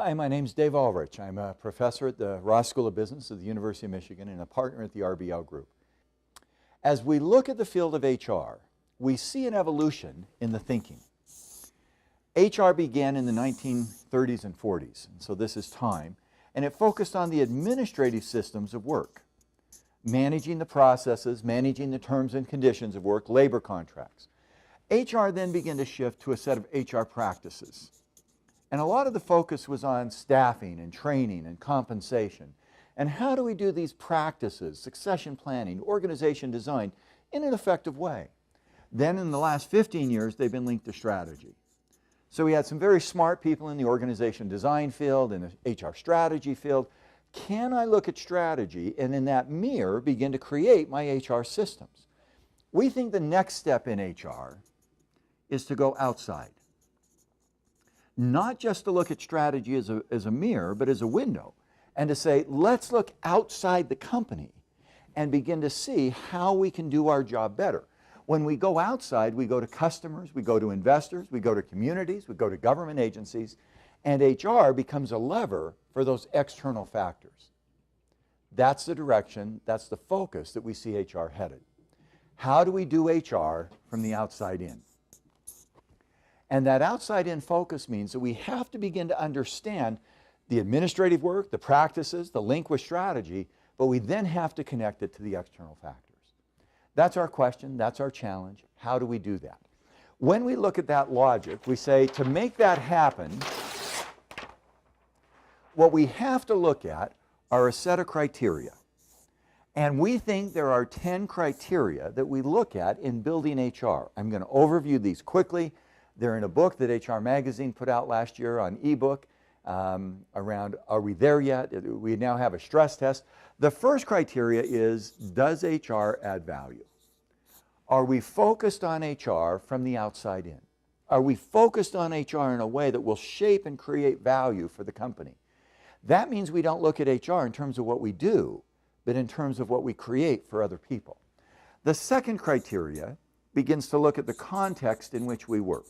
Hi, my name's Dave Ulrich. I'm a professor at the Ross School of Business at the University of Michigan and a partner at the RBL Group. As we look at the field of HR, we see an evolution in the thinking. HR began in the 1930s and 40s, and so this is time, and it focused on the administrative systems of work, managing the processes, managing the terms and conditions of work, labor contracts. HR then began to shift to a set of HR practices. And a lot of the focus was on staffing and training and compensation. And how do we do these practices, succession planning, organization design, in an effective way? Then in the last 15 years, they've been linked to strategy. So we had some very smart people in the organization design field and the HR strategy field. Can I look at strategy and in that mirror begin to create my HR systems? We think the next step in HR is to go outside. Not just to look at strategy as a mirror, but as a window, and to say, let's look outside the company and begin to see how we can do our job better. When we go outside, we go to customers, we go to investors, we go to communities, we go to government agencies, and HR becomes a lever for those external factors. That's the direction, that's the focus that we see HR headed. How do we do HR from the outside in? And that outside-in focus means that we have to begin to understand the administrative work, the practices, the link with strategy, but we then have to connect it to the external factors. That's our question, that's our challenge. How do we do that? When we look at that logic, we say to make that happen, what we have to look at are a set of criteria. And we think there are 10 criteria that we look at in building HR. I'm going to overview these quickly. They're in a book that HR Magazine put out last year on ebook around Are We There Yet? We now have a stress test. The first criteria is, does HR add value? Are we focused on HR from the outside in? Are we focused on HR in a way that will shape and create value for the company? That means we don't look at HR in terms of what we do, but in terms of what we create for other people. The second criteria begins to look at the context in which we work.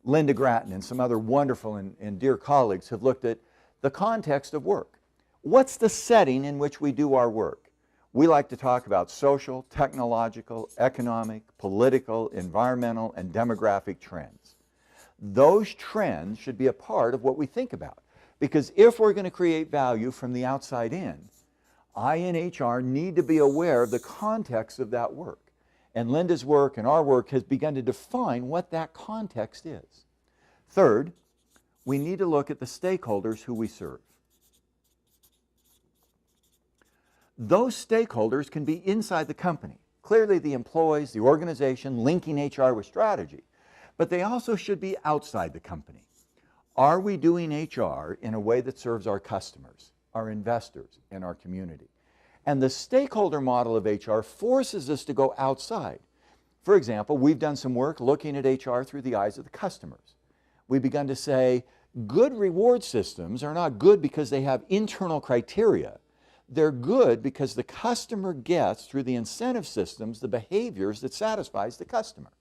Linda Grattan and some other wonderful and dear colleagues have looked at the context of work. What's the setting in which we do our work? We like to talk about social, technological, economic, political, environmental, and demographic trends. Those trends should be a part of what we think about. Because if we're going to create value from the outside in, I in HR need to be aware of the context of that work. And Linda's work and our work has begun to define what that context is. Third, we need to look at the stakeholders who we serve. Those stakeholders can be inside the company. Clearly the employees, the organization, linking HR with strategy. But they also should be outside the company. Are we doing HR in a way that serves our customers, our investors, and our community? And the stakeholder model of HR forces us to go outside. For example, we've done some work looking at HR through the eyes of the customers. We've begun to say good reward systems are not good because they have internal criteria. They're good because the customer gets, through the incentive systems, the behaviors that satisfies the customer.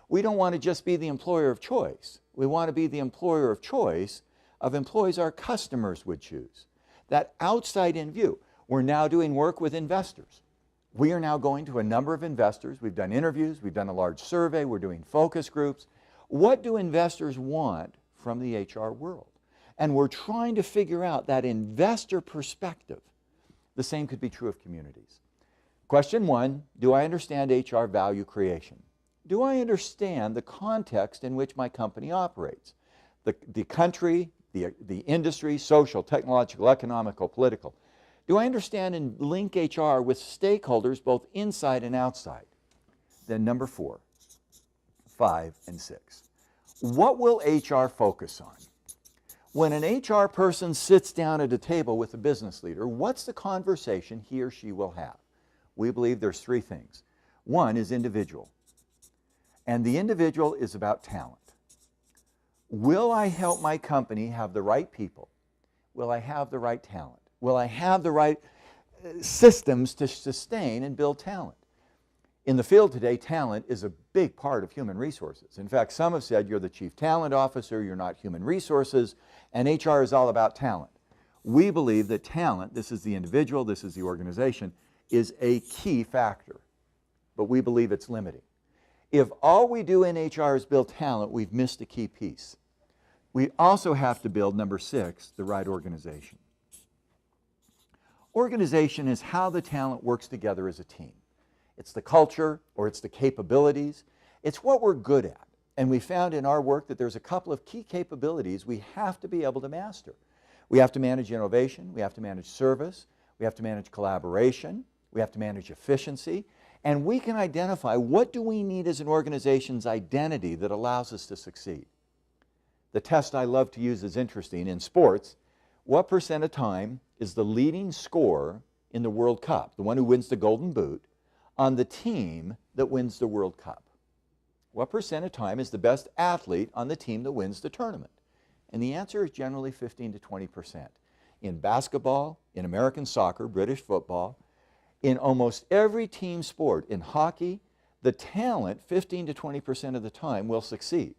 We don't want to just be the employer of choice. We want to be the employer of choice of employees our customers would choose. That outside-in view. We're now doing work with investors. We are now going to a number of investors. We've done interviews, we've done a large survey, we're doing focus groups. What do investors want from the HR world? And we're trying to figure out that investor perspective. The same could be true of communities. Question one, do I understand HR value creation? Do I understand the context in which my company operates? The country, the industry, social, technological, economical, political. Do I understand and link HR with stakeholders both inside and outside? Then number 4, 5, and 6. What will HR focus on? When an HR person sits down at a table with a business leader, what's the conversation he or she will have? We believe there's 3 things. One is individual. And the individual is about talent. Will I help my company have the right people? Will I have the right talent? Will I have the right systems to sustain and build talent? In the field today, talent is a big part of human resources. In fact, some have said you're the chief talent officer, you're not human resources, and HR is all about talent. We believe that talent, this is the individual, this is the organization, is a key factor, but we believe it's limiting. If all we do in HR is build talent, we've missed a key piece. We also have to build, number 6, the right organization. Organization is how the talent works together as a team. It's the culture, or it's the capabilities. It's what we're good at. And we found in our work that there's a couple of key capabilities we have to be able to master. We have to manage innovation, we have to manage service, we have to manage collaboration, we have to manage efficiency, and we can identify what do we need as an organization's identity that allows us to succeed. The test I love to use is interesting. In sports, what % of time is the leading scorer in the World Cup, the one who wins the Golden Boot, on the team that wins the World Cup? What % of time is the best athlete on the team that wins the tournament? And the answer is generally 15 to 20%. In basketball, in American soccer, British football, in almost every team sport, in hockey, the talent 15 to 20% of the time will succeed.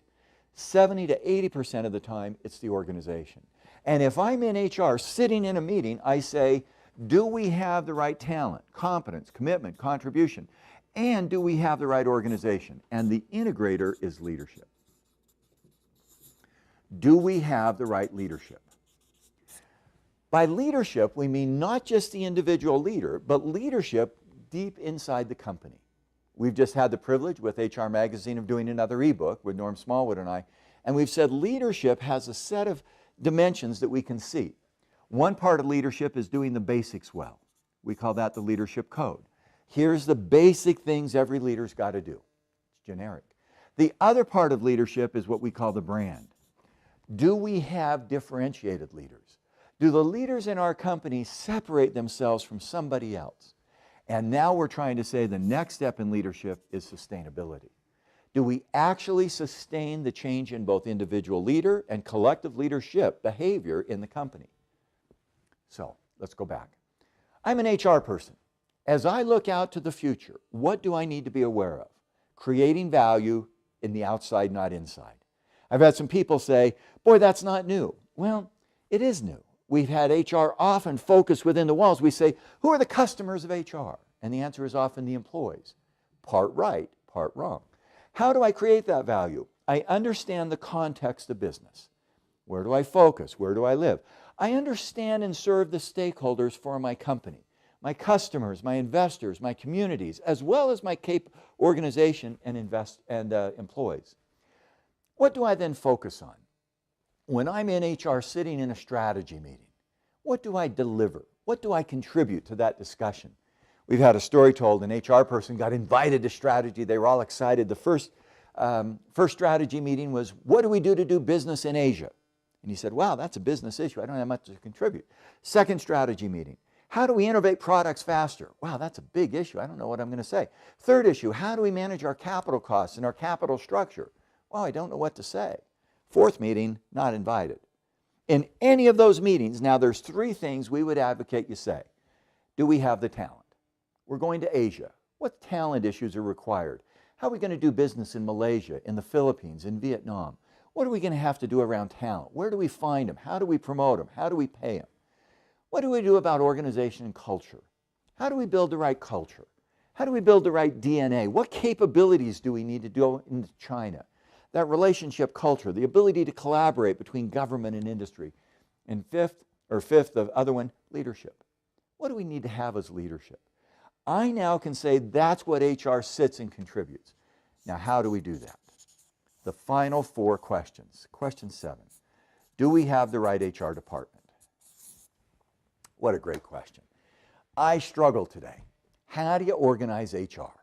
70 to 80% of the time, it's the organization. And if I'm in HR sitting in a meeting, I say, do we have the right talent, competence, commitment, contribution, and do we have the right organization? And the integrator is leadership. Do we have the right leadership? By leadership, we mean not just the individual leader, but leadership deep inside the company. We've just had the privilege with HR Magazine of doing another ebook with Norm Smallwood and I, and we've said leadership has a set of dimensions that we can see. One part of leadership is doing the basics well. We call that the leadership code. Here's the basic things every leader's got to do. It's generic. The other part of leadership is what we call the brand. Do we have differentiated leaders? Do the leaders in our company separate themselves from somebody else? And now we're trying to say the next step in leadership is sustainability. Do we actually sustain the change in both individual leader and collective leadership behavior in the company? So let's go back. I'm an HR person. As I look out to the future, what do I need to be aware of? Creating value in the outside, not inside. I've had some people say, boy, that's not new. Well, it is new. We've had HR often focus within the walls. We say, who are the customers of HR? And the answer is often the employees. Part right, part wrong. How do I create that value? I understand the context of business. Where do I focus? Where do I live? I understand and serve the stakeholders for my company, my customers, my investors, my communities, as well as my organization and employees. What do I then focus on? When I'm in HR sitting in a strategy meeting, what do I deliver? What do I contribute to that discussion? We've had a story told, an HR person got invited to strategy. They were all excited. The first strategy meeting was, what do we do to do business in Asia? And he said, wow, that's a business issue. I don't have much to contribute. Second strategy meeting, how do we innovate products faster? Wow, that's a big issue. I don't know what I'm going to say. Third issue, how do we manage our capital costs and our capital structure? Wow, I don't know what to say. Fourth meeting, not invited. In any of those meetings, now there's 3 things we would advocate you say. Do we have the talent? We're going to Asia. What talent issues are required? How are we going to do business in Malaysia, in the Philippines, in Vietnam? What are we going to have to do around talent? Where do we find them? How do we promote them? How do we pay them? What do we do about organization and culture? How do we build the right culture? How do we build the right DNA? What capabilities do we need to do in China? That relationship culture, the ability to collaborate between government and industry. And fifth, the other one, leadership. What do we need to have as leadership? I now can say that's what HR sits and contributes. Now, how do we do that? The final 4 questions. Question 7, do we have the right HR department? What a great question. I struggle today. How do you organize HR?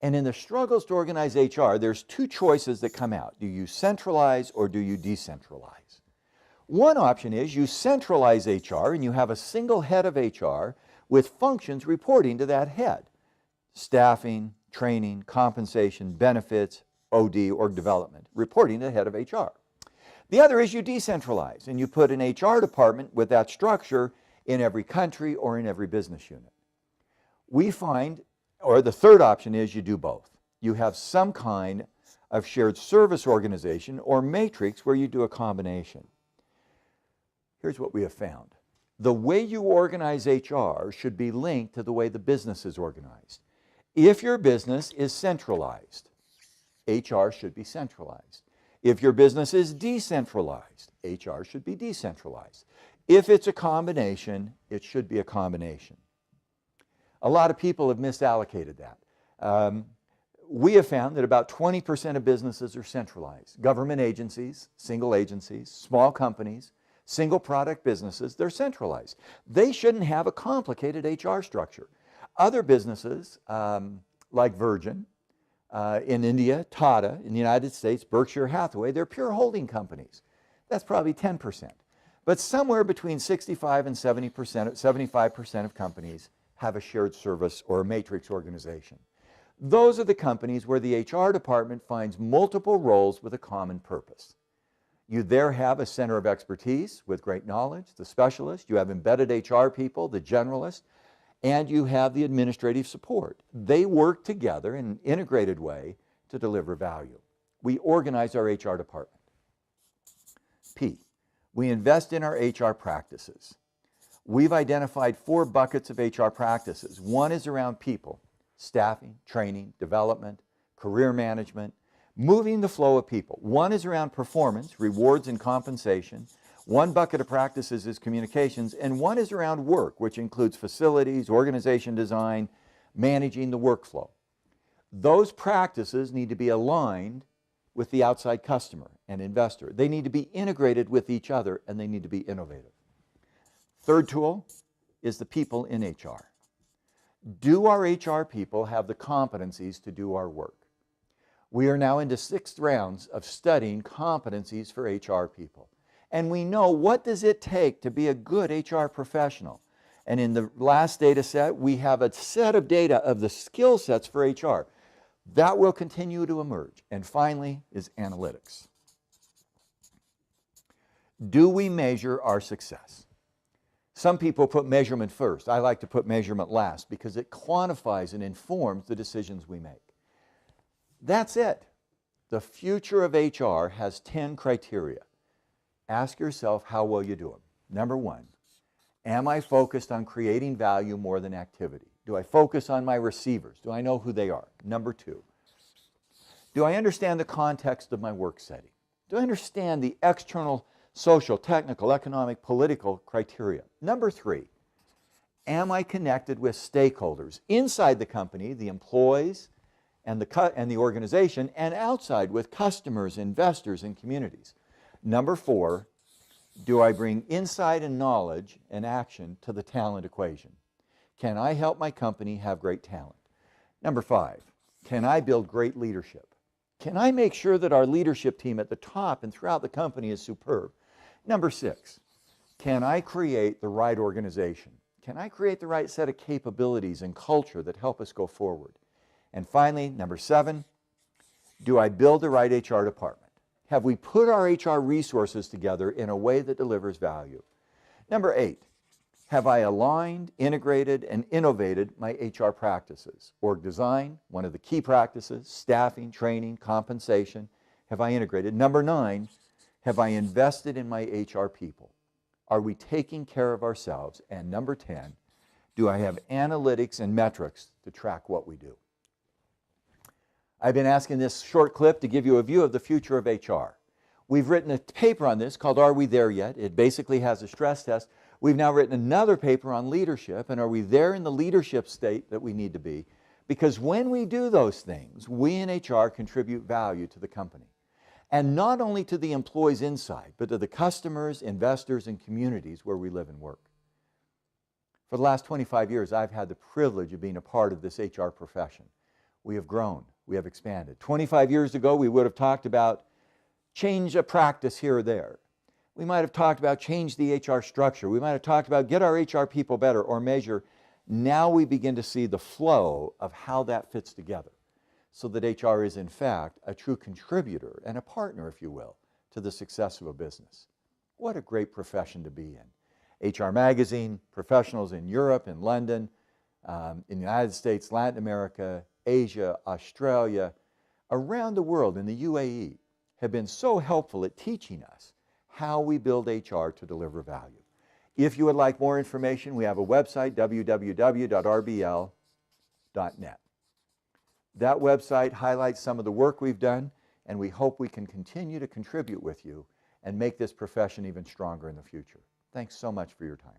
And in the struggles to organize HR, there's 2 choices that come out. Do you centralize or do you decentralize? One option is you centralize HR and you have a single head of HR with functions reporting to that head. Staffing, training, compensation, benefits, OD, org development, reporting to the head of HR. The other is you decentralize and you put an HR department with that structure in every country or in every business unit. We find Or the third option is you do both. You have some kind of shared service organization or matrix where you do a combination. Here's what we have found. The way you organize HR should be linked to the way the business is organized. If your business is centralized, HR should be centralized. If your business is decentralized, HR should be decentralized. If it's a combination, it should be a combination. A lot of people have misallocated that. We have found that about 20% of businesses are centralized. Government agencies, single agencies, small companies, single product businesses, they're centralized. They shouldn't have a complicated HR structure. Other businesses, like Virgin, in India, Tata, in the United States, Berkshire Hathaway, they're pure holding companies. That's probably 10%. But somewhere between 65 and 75% of companies have a shared service or a matrix organization. Those are the companies where the HR department finds multiple roles with a common purpose. You there have a center of expertise with great knowledge, the specialist. You have embedded HR people, the generalist, and you have the administrative support. They work together in an integrated way to deliver value. We organize our HR department. P, we invest in our HR practices. We've identified 4 buckets of HR practices. One is around people, staffing, training, development, career management, moving the flow of people. One is around performance, rewards and compensation. One bucket of practices is communications, and one is around work, which includes facilities, organization design, managing the workflow. Those practices need to be aligned with the outside customer and investor. They need to be integrated with each other, and they need to be innovative. Third tool is the people in HR. Do our HR people have the competencies to do our work? We are now into 6 rounds of studying competencies for HR people. And we know, what does it take to be a good HR professional? And in the last data set, we have a set of data of the skill sets for HR. That will continue to emerge. And finally is analytics. Do we measure our success? Some people put measurement first. I like to put measurement last because it quantifies and informs the decisions we make. That's it. The future of HR has 10 criteria. Ask yourself how well you do them. Number 1, am I focused on creating value more than activity? Do I focus on my receivers? Do I know who they are? Number 2, do I understand the context of my work setting? Do I understand the external social, technical, economic, political criteria? Number 3, am I connected with stakeholders inside the company, the employees and the organization, and outside with customers, investors, and communities? Number 4, do I bring insight and knowledge and action to the talent equation? Can I help my company have great talent? Number 5, can I build great leadership? Can I make sure that our leadership team at the top and throughout the company is superb? Number 6, can I create the right organization? Can I create the right set of capabilities and culture that help us go forward? And finally, number 7, do I build the right HR department? Have we put our HR resources together in a way that delivers value? Number 8, have I aligned, integrated, and innovated my HR practices? Org design, one of the key practices, staffing, training, compensation, have I integrated? Number 9, have I invested in my HR people? Are we taking care of ourselves? And number 10, do I have analytics and metrics to track what we do? I've been asking this short clip to give you a view of the future of HR. We've written a paper on this called Are We There Yet? It basically has a stress test. We've now written another paper on leadership, and are we there in the leadership state that we need to be? Because when we do those things, we in HR contribute value to the company. And not only to the employees inside, but to the customers, investors, and communities where we live and work. For the last 25 years, I've had the privilege of being a part of this HR profession. We have grown. We have expanded. 25 years ago, we would have talked about change a practice here or there. We might have talked about change the HR structure. We might have talked about get our HR people better or measure. Now we begin to see the flow of how that fits together so that HR is in fact a true contributor and a partner, if you will, to the success of a business. What a great profession to be in. HR Magazine, professionals in Europe and London in the United States, Latin America, Asia, Australia, around the world, in the UAE, have been so helpful at teaching us how we build HR to deliver value. If you would like more information, we have a website, www.rbl.net. That website highlights some of the work we've done, and we hope we can continue to contribute with you and make this profession even stronger in the future. Thanks so much for your time.